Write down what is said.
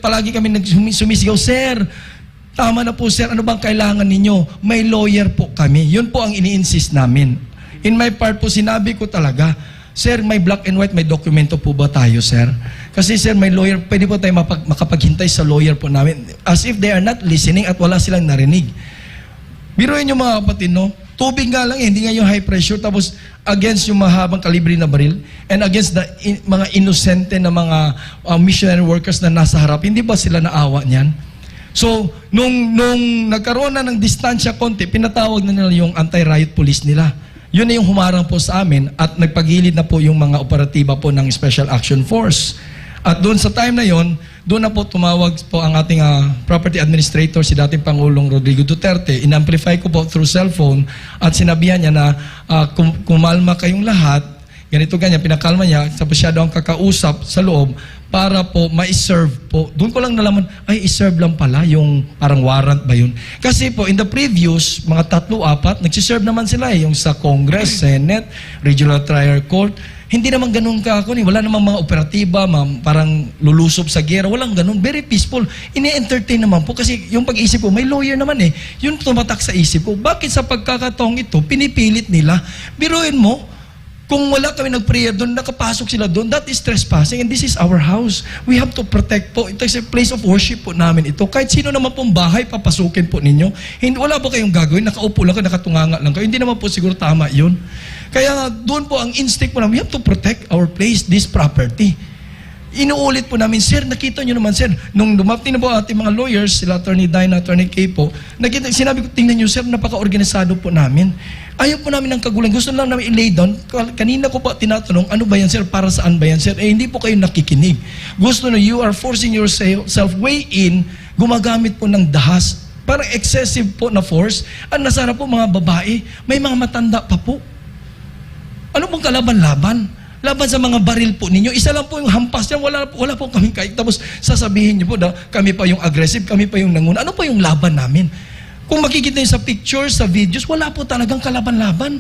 Palagi kami sumisigaw, "Sir, tama na po sir, ano bang kailangan ninyo? May lawyer po kami." Yun po ang ini-insist namin. In my part po, sinabi ko talaga, "Sir, may black and white, may dokumento po ba tayo, sir? Kasi sir, may lawyer, pwede po tayo makapaghintay sa lawyer po namin." As if they are not listening at wala silang narinig. Biruin yung mga kapatid, no? Tubig nga lang, hindi nga yung high pressure, tapos against yung mahabang kalibre na baril, and against the mga inosente na mga missionary workers na nasa harap, hindi ba sila naawa niyan? So, nung nagkaroon na ng distansya konti, pinatawag na nila yung anti-riot police nila. Yun na yung humarang po sa amin at nagpagilid na po yung mga operatiba po ng Special Action Force. At doon sa time na yon, doon na po tumawag po ang ating property administrator, si dating Pangulong Rodrigo Duterte. In-amplify ko po through cellphone at sinabihan niya na kumalma kayong lahat, ganito ganyan, pinakalma niya, tapos siya daw ang kakausap sa loob para po ma-serve po. Doon ko lang nalaman, ay, i-serve lang pala yung parang warrant ba yun? Kasi po, in the previous, mga 3-4, nagsiserve naman sila yung sa Congress, Senate, Regional Trial Court. Hindi naman ganun wala namang mga operatiba, parang lulusob sa gera, walang ganun. Very peaceful. Ini-entertain naman po kasi yung pag-isip ko, may lawyer naman eh. Yun tumatak sa isip ko. Bakit sa pagkakataong ito, pinipilit nila? Biruin mo, kung wala kami nag-prayer doon, nakapasok sila doon, that is trespassing and this is our house. We have to protect po. Ito is a place of worship po namin ito. Kahit sino naman pong bahay, papasukin po ninyo. Wala po kayong gagawin, nakaupo lang kayo, nakatunganga lang kayo. Hindi naman po siguro tama yun. Kaya doon po ang instinct po namin, we have to protect our place, this property. Inuulit po namin, "Sir, nakita nyo naman, sir." Nung dumating na po ating mga lawyers, sila Attorney Dina, Attorney Kay po, sinabi ko, "Tingnan nyo, sir, napaka-organisado po namin. Ayaw po namin ng kagulan. Gusto lang namin i-lay down." Kanina ko pa tinatanong, "Ano ba yan, sir? Para saan ba yan, sir?" Eh, hindi po kayo nakikinig. Gusto na, you are forcing yourself way in, gumagamit po ng dahas. Parang excessive po na force. Ang nasara po mga babae, may mga matanda pa po. Ano pong kalaban-laban? Laban sa mga baril po ninyo. Isa lang po yung hampas niya, wala po kami kahit. Tapos sasabihin niyo po na kami pa yung aggressive, kami pa yung nanguna. Ano pa yung laban namin? Kung makikita niyo sa pictures, sa videos, wala po talagang kalaban-laban.